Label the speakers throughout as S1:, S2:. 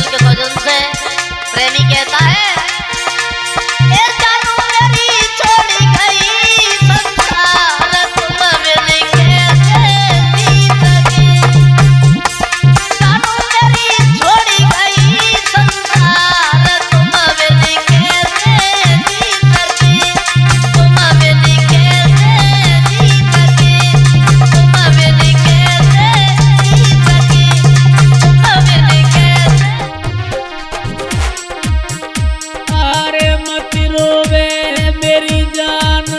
S1: दिल के सजन से प्रेमी कहता है ए जानू मेरी छोड़ी गई संसार तुम बिन कैसे जी सके। जानू मेरी छोड़ी गई संसार तुम बिन कैसे जी सके। तुम बिन कैसे जी सके। तुम बिन कैसे जी सके। तुम बिन कैसे।
S2: अरे मत रोवे मेरी जान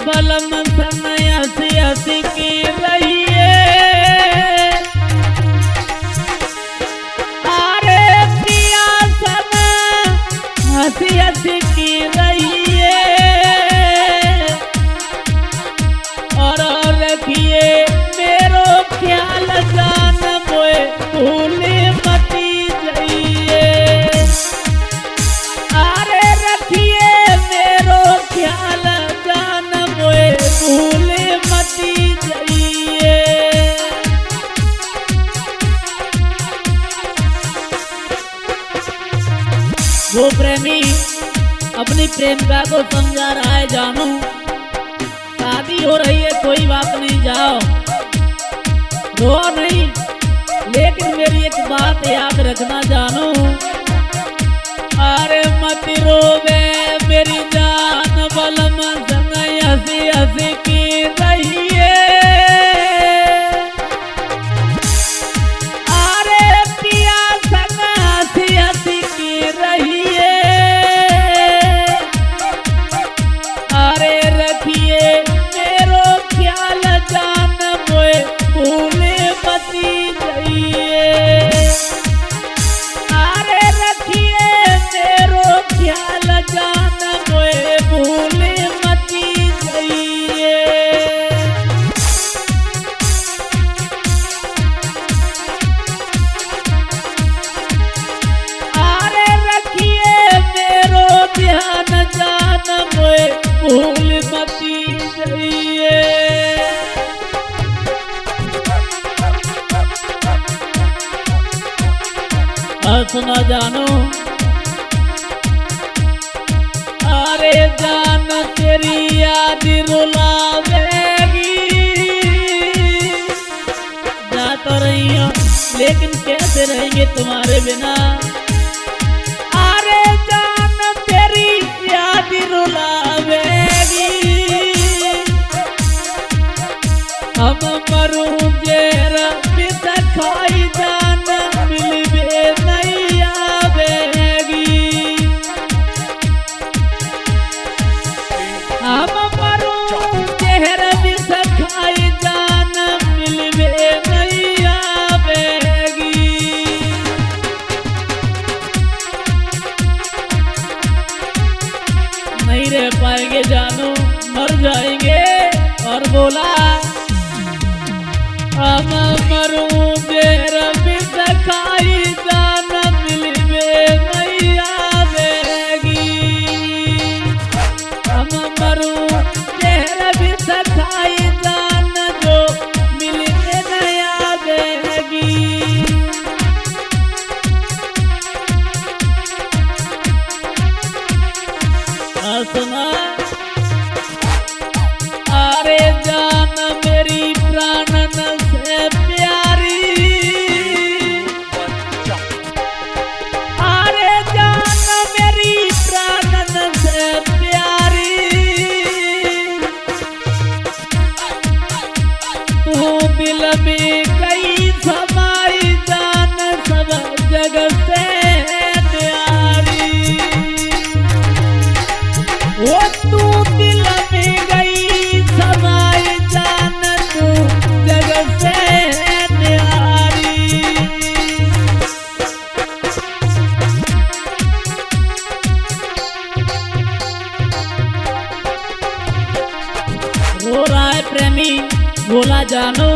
S2: बलम सन हंसी हंसी की रही है। अरे पिया सन हंसी हंसी की रही है। और रखिए मेरो ख्याल जान मोए भूले मती जाइए। अरे रखिए मेरो ख्याल जान मोए भूले मती जाइए। वो प्रेमी अपनी प्रेमिका को समझा रहा है जानू शादी हो रही है कोई बात नहीं जाओ रो नहीं, लेकिन मेरी एक बात याद रखना जानू। अरे मत रोवे मेरी जान बलम संग हंसी हंसी की रही है। अरे पिया संग हंसी हंसी की रही है। अरे रखिए मेरो ख्याल जान मोए भूले मती जाइए। अरे रखिए मेरो ख्याल जान मोए भूले मती जाइए। अरे रखिए मेरो ध्यान जान मोए भूल मती जाइए। सुना जानू अरे जान तेरी याद रुलावेगी। जा तो रही हो लेकिन कैसे रहेंगे तुम्हारे बिना। अरे जान तेरी याद रुलावेगी। हम मरूं जेर बित खाई जान मिलवे नहीं आवेगी। हम मरूं जेर बित खाई जान मिलवे नहीं आवेगी। नहीं रह पाएंगे जानू मर जाएंगे। और बोला हम मरूं जेर बित खाई जान मिलवे नहीं आवेगी। हम मरूं जेर बित खाई जान जो मिलवे नहीं आवेगी। सुना अरे जान मेरी प्राणन से प्यारी। अरे जान मेरी प्राणन से प्यारी। तू दिल में गई समाई जान सब जगत से प्यारी। वो तू दिल में गई समाई जान तू जगत से प्यारी। रो रहा है प्रेमी बोला जानू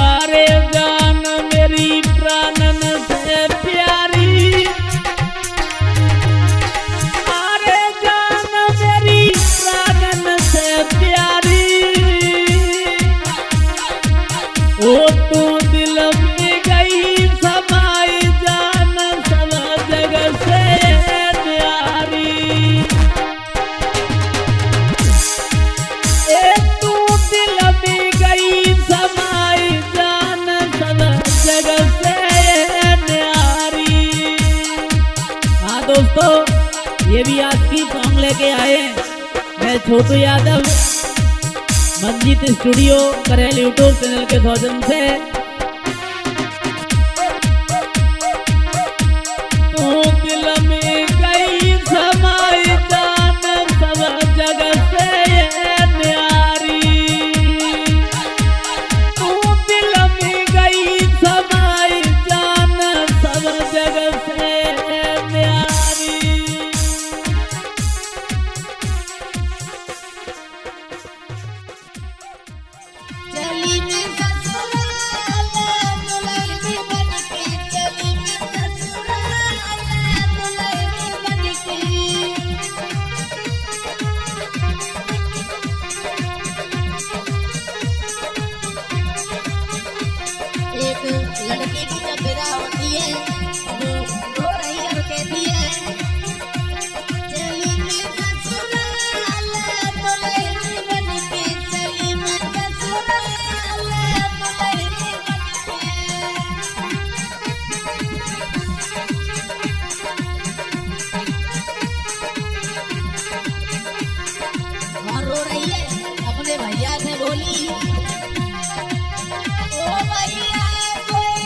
S2: अरे जान मेरी प्राणन से प्यारी। अरे जान मेरी प्राणन से प्यारी। ओ तू दिल में गई जग से ये न्यारी। हाँ दोस्तों, ये भी आज की सॉन्ग लेके आए मैं छोटू यादव, मंजीत स्टूडियो करेल यूट्यूब चैनल के सौजन से। तू दिल में गई समाई जान सब जगह से ये न्यारी। तू दिल में गई समाई जान सब जगह से न्यारी।
S1: चली मैं ससुराल दुल्हन बन के, चली मैं ससुराल दुल्हन बन के। एक लड़की की जब विदा होती है वो रो रही है और कहती है, चली मैं ससुराल दुल्हन बन के, चली मैं ससुराल दुल्हन बन के। और रो रही है, अपने भैया से बोली, ओ भैया कोई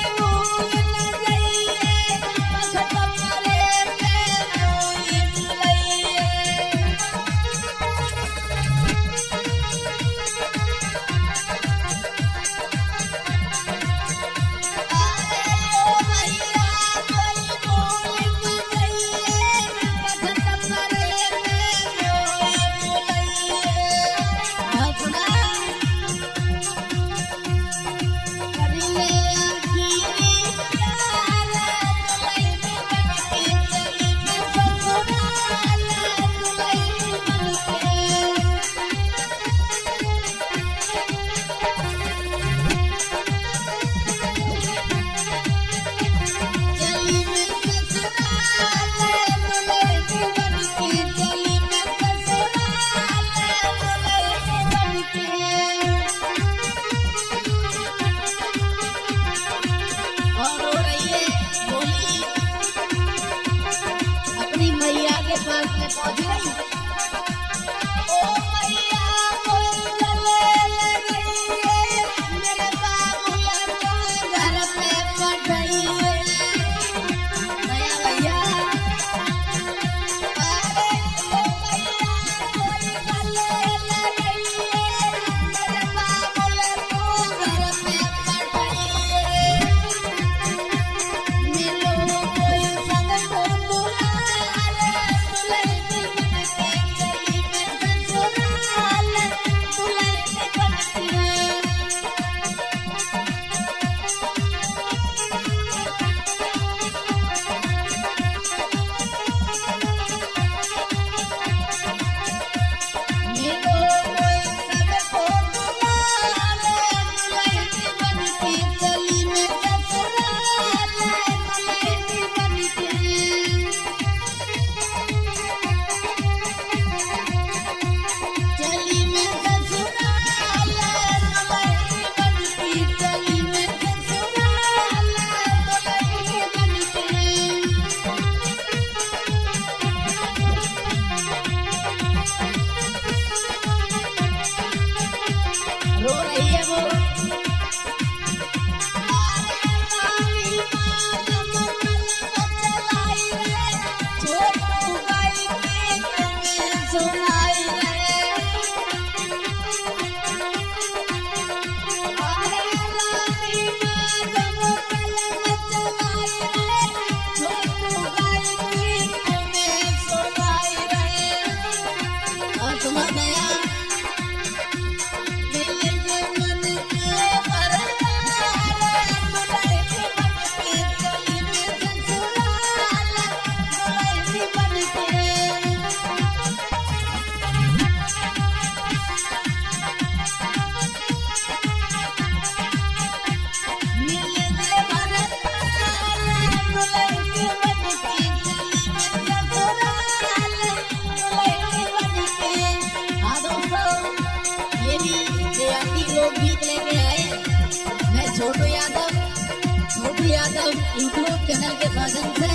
S3: मोदी यादव यूट्यूब चैनल के माध्यम से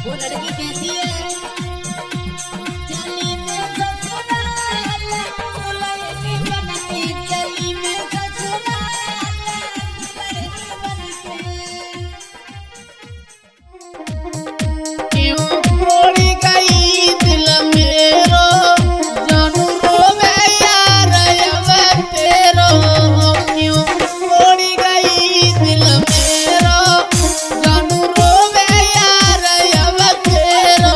S3: वो लड़की कहती है चली मैं ससुराल दुल्हन बनके चली मैं ससुराल दुल्हन बनके
S1: क्यों छोड़ी गई दिल मेरो जानू रोवे यार अब तेरो क्यों छोड़ी गई दिल मेरो जानू रोवे यार अब तेरो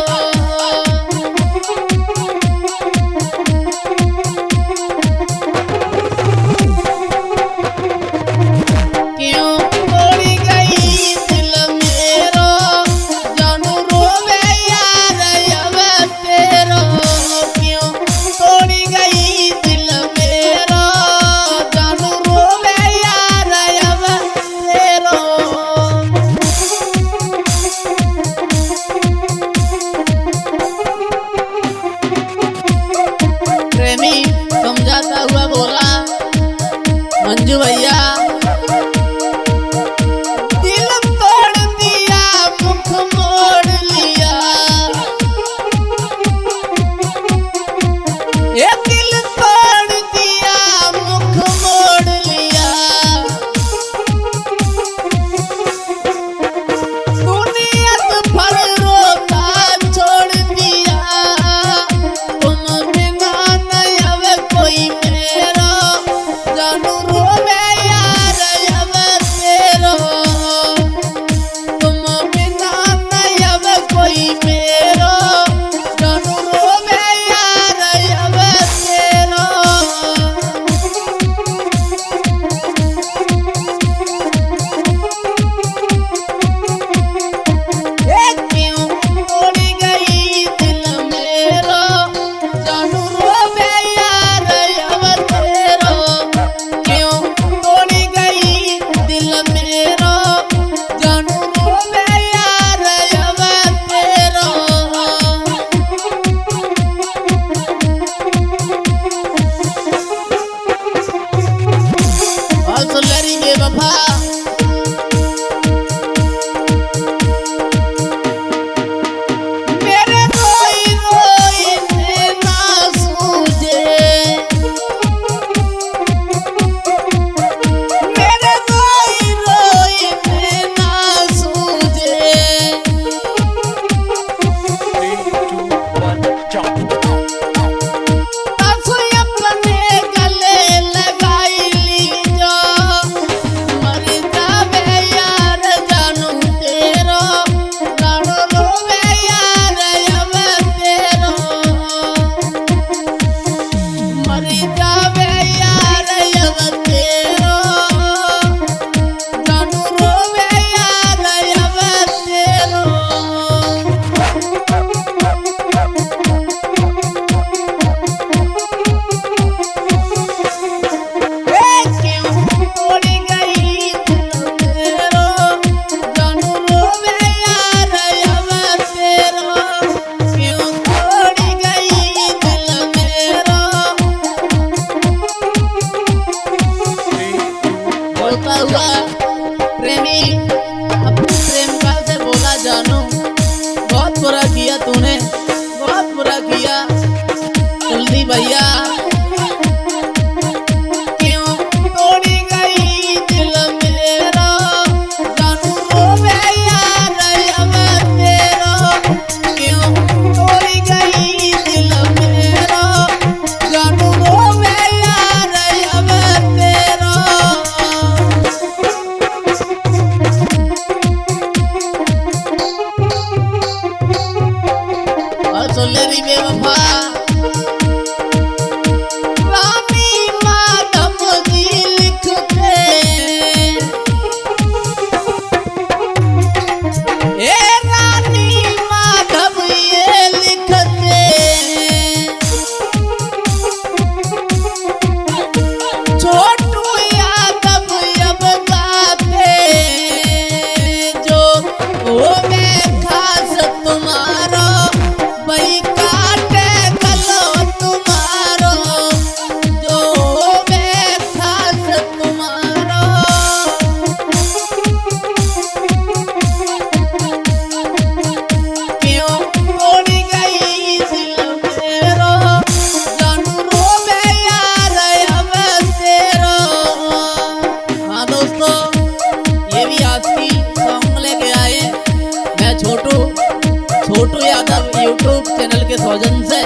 S2: यूट्यूब चैनल के सौजन से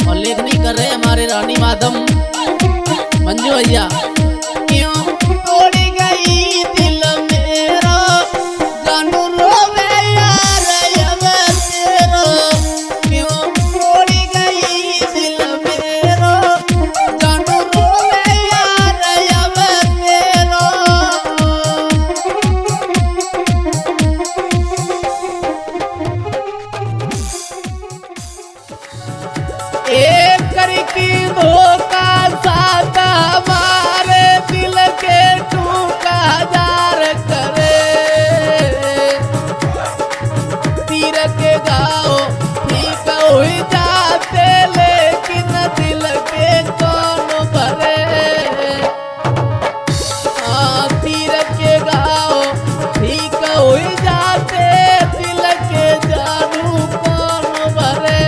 S2: और लेखनी कर रहे हमारे रानी माधव मंजू भैया। क्यों तोड़ गई दिल मेरा जानू रोवे यार अब तेरा, क्यों तोड़ गई दिल मेरा जानू रोवे यार अब तेरा। एक करके धोखा साथ हमारे दिल के टूका जार करे, तीर के गाओ ठीक हो जाते लेकिन दिल के कौन भरे। तीर के गाओ ठीक हो जाते दिल के जानू कौन भरे।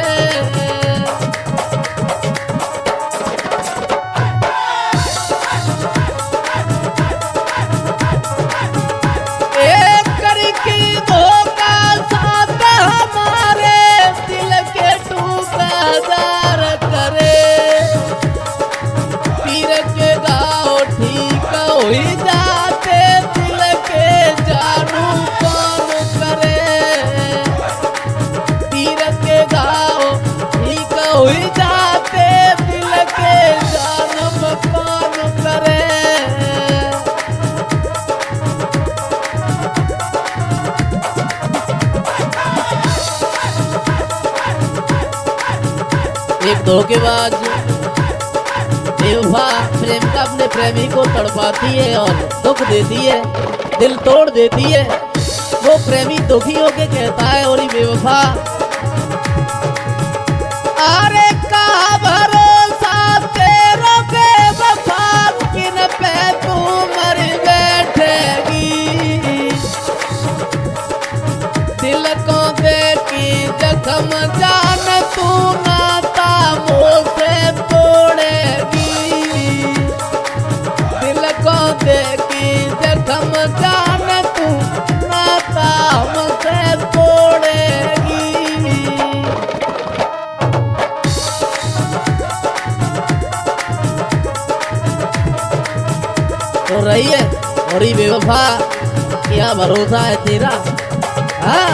S2: एक करके धोखा साथ हमारे दिल के टूकादार करे, पीर के गाओ ठीक हो जाते दिल के जानू कौन करे। पीर के गाओ ठीक हो जाते दिल के जानू कौन करे। एक धोखेबाज बेवफा प्रेमिका अपने प्रेमी को तड़पाती है और दुख देती है, दिल तोड़ देती है। वो प्रेमी दुखी होके कहता है और बेवफा अरे का भरोसा तेरा बेवफा किन पे तू मर बैठेगी। दिल को देखी जख्म जान तू नाता मुझसे तोड़ेगी। दिल को देखी जख्म जान तू नाता मुझसे तोड़ेगी। तो रही है और ये बेवफा क्या भरोसा है तेरा। हाँ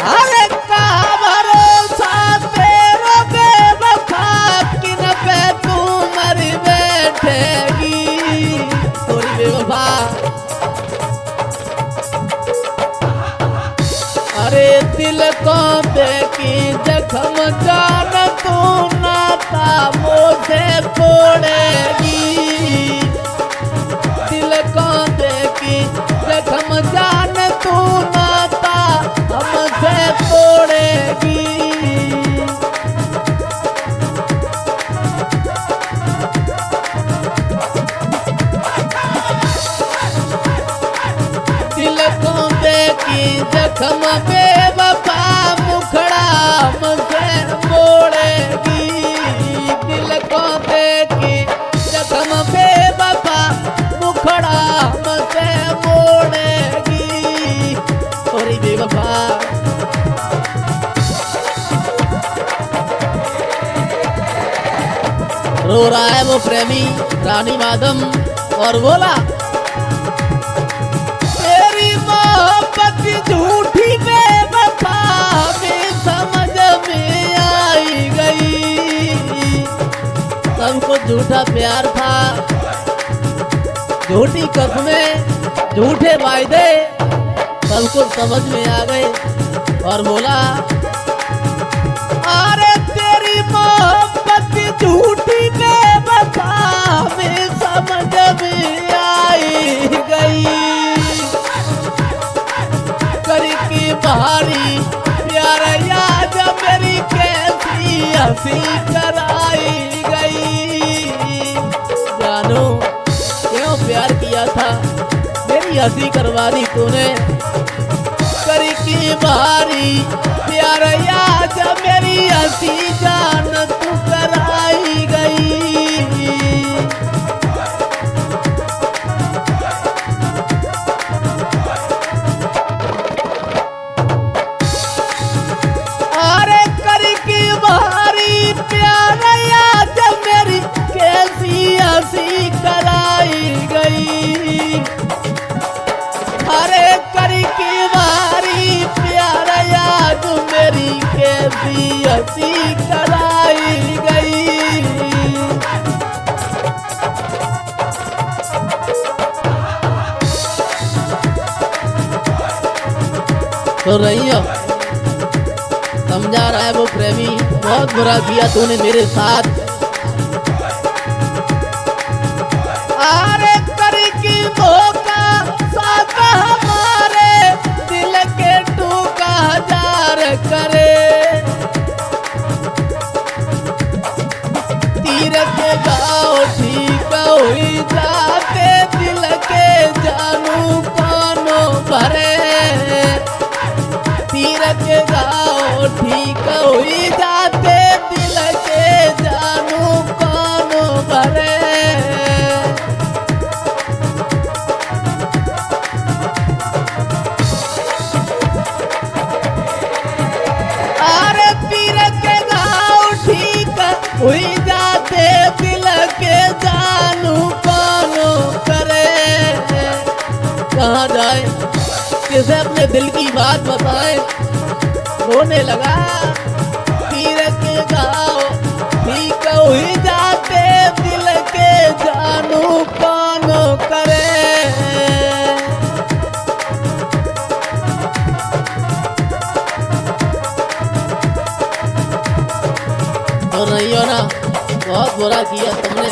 S2: अरे का भरोसा तेरा बेवफा किन पे तू मर बैठेगी। थोड़ी बेवफा अरे दिल को देखी जख्म जान तू नाता मुझे तोड़ेगी। दिल को देखी जख्म जान तू नाता हमसे तोड़ेगी। दिल को देखी जख्म बेवफा मुखड़ा मुझसे मोड़ेगी। दिल को देखी जख्म बेवफा मुखड़ा मुझसे मोड़ेगी। और बेवफा रो रहा है वो प्रेमी रानी माधव और बोला तेरी मोहब्बत झूठी बेवफा में समझ में आई गई। सबको झूठा प्यार था, झूठी कसमें झूठे वायदे सबको समझ में आ गए और बोला अरे तेरी मोहब्बत झूठी बेवफा में समझ में आई गई। करके भारी प्यार याद मेरी कैसी हंसी कराई गई। जानो क्यों प्यार किया था मेरी हंसी करवा दी तूने। करके भारी प्यार याद मेरी हंसी जान तू कराई गई। अरे करके मारी प्यार याद मेरी कैसी हंसी कराई गई। तो रही हो, समझा रहा है वो प्रेमी, बहुत बुरा किया तूने मेरे साथ। अरे करके धोखा साथ हमारे दिल के टूका हजार करे, तीर के गाँव ठीक हुई जाते दिल के जानू कानो भरे, तीर के गाँव ठीक हुई जाते दिल के जानू कानो भरे। अरे तीर के गाँव ठीक हुई जाते दिल के जानू कानो करे। कहाँ जाए, किसे अपने दिल की बात बताए, रोने लगा। तीर के गाँव ठीक हुई जाते दिल के जानू कानो करे। तो नहीं हो ना, बहुत बुरा किया तुमने।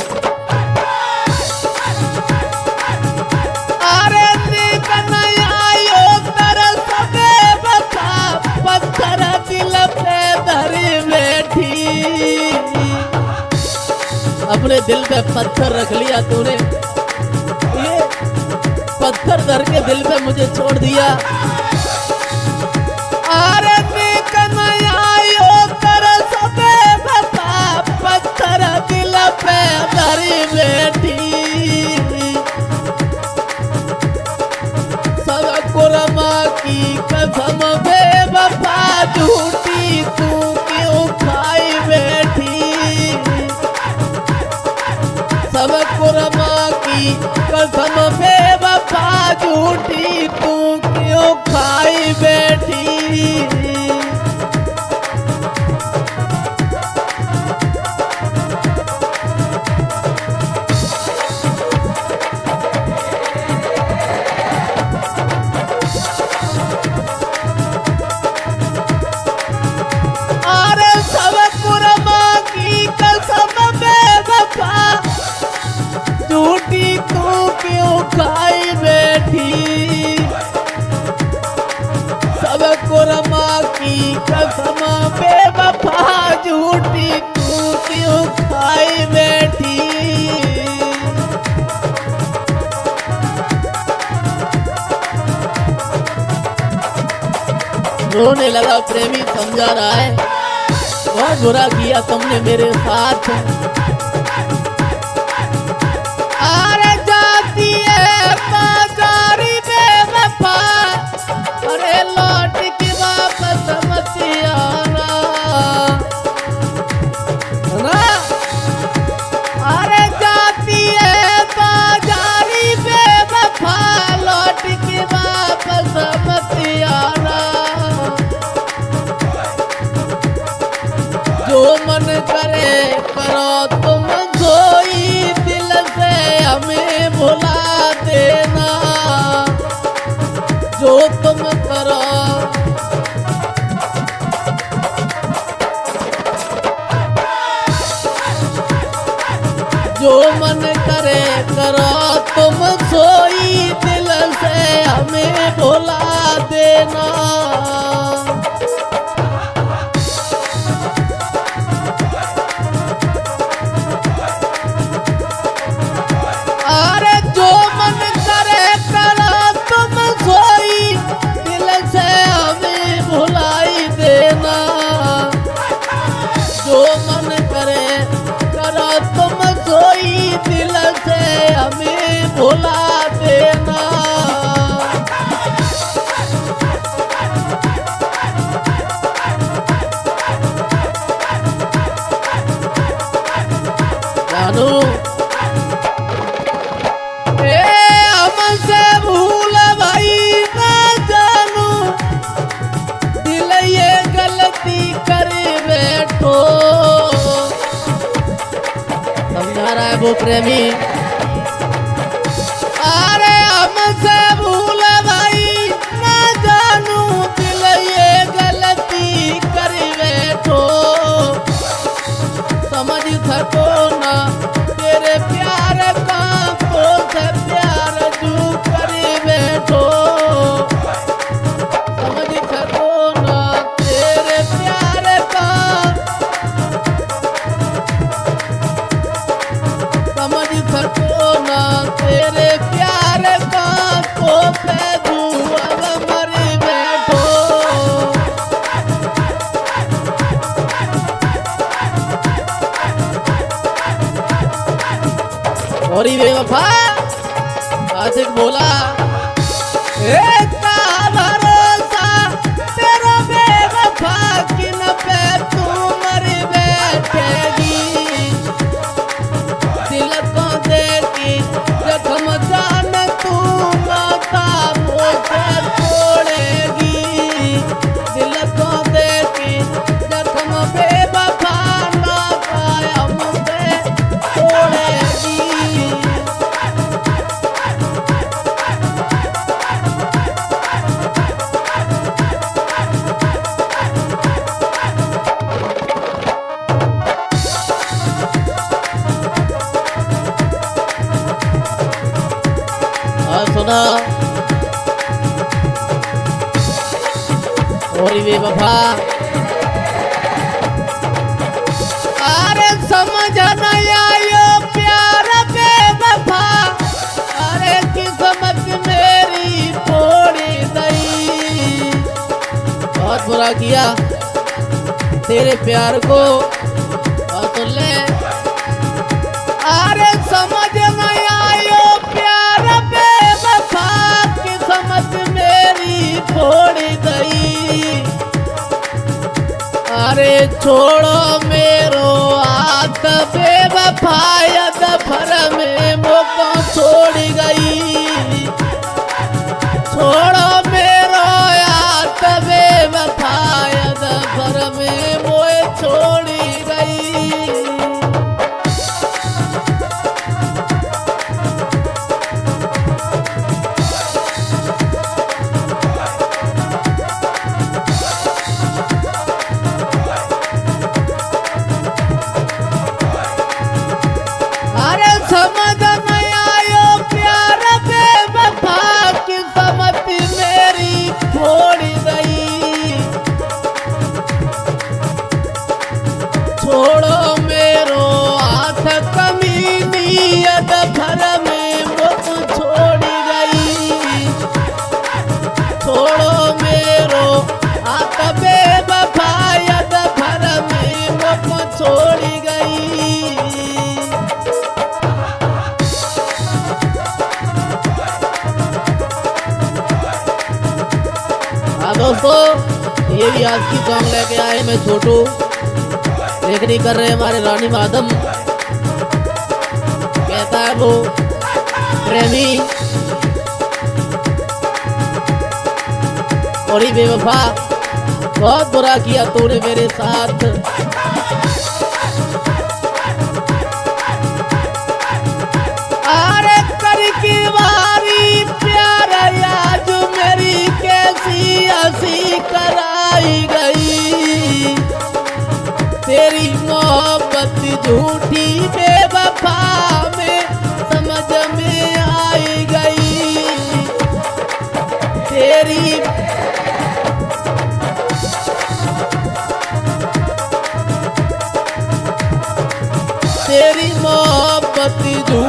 S2: अरे देख नया यो तरस में बता, पत्थर दिल पे धरी बैठी। अपने दिल पे पत्थर रख लिया तूने, ये पत्थर धर के दिल पे मुझे छोड़ दिया। अरे देख नया यो तरस में बता, पत्थर दिल पे धरी बैठी। सब कुरमा की कसम बेवफा झूठी तू क्यों खाई बैठी। सब कुरमा की कसम बेवफा झूठी तू क्यों खाई बैठी। अरे सब कुरमा की कसम बेवफा झूठी तू क्यों खाई बैठी। सब कुरमा की कसम बेवफा झूठी तू क्यों खाई बैठी। रोने लगा प्रेमी, समझा रहा है, बहुत बुरा किया तुमने मेरे साथ। अरे जाती है बाजारी बेवफा, अरे लौट के वापस मत आना ना। अरे जाती है बाजारी बेवफा, लौट के वापस मत आना। जो मन करे करो तुम सोई, दिल से हमें भुला देना। जो तुम करो, जो मन करे करो तुम सोई, दिल से हमें भुला देना। अरे जो मन करे करो तुम सोई, दिल से हमें भुलाई देना। जो मन करे करो तुम सोई, दिल से हमें भुला देना। प्रेमी अरे हमसे भूल भाई ना जानू दिल ये गलती कर बैठो समझ सको ना तेरे प्यार का तो से प्यार तू कर बैठो समझ सको ना तेरे प्यार का समझ सको ना तेरे प्यार का तो से तू अब मर बैठो और ही बेवफा आशिक बोला एक का भरोसा तेरा बेवफा किन पे तू मर बैठेगी दिल को देखी जख्म जान तू माता मुझे छोड़ेगी दिल को देखी जख्म बेवफा माता मुझे छोड़ेगी सुना और वे वफा अरे समझ नहीं आयो प्यार बेवफा अरे किस्मत मेरी तोड़ी गई बहुत बुरा किया तेरे प्यार को और सुन ले अरे समझ नहीं आयो प्यार बेवफा किस्मत मेरी छोड़ गई अरे छोड़ो मेरो हाथ बेवफा यद भर में मोको छोड़ गई छोड़ो मेरो हाथ बेवफा यद भर में मोए छोड़ गई अरे समझ नहीं आयो प्यार बेवफा किस्मत मेरी छोड़ गई छोड़ो मेरो हाथ कमीनी यद भर में मुझ छोड़ गई छोड़ो मेरो हाथ बेवफा यद भर में मुझ छोड़ गई दोस्तों ये भी आज की सॉन्ग लेके आए मैं छोटू लेखनी कर रहे हमारे रानी माधम कहता है वो प्रेमी और ही बेवफा बहुत बुरा किया तूने मेरे साथ अरे कर की बारी प्यार आज मेरी कैसी हंसी कराई गई तेरी मोहब्बत झूठी बेवफा में समझ में आई गई तेरी तेरी मोहब्बत झूठी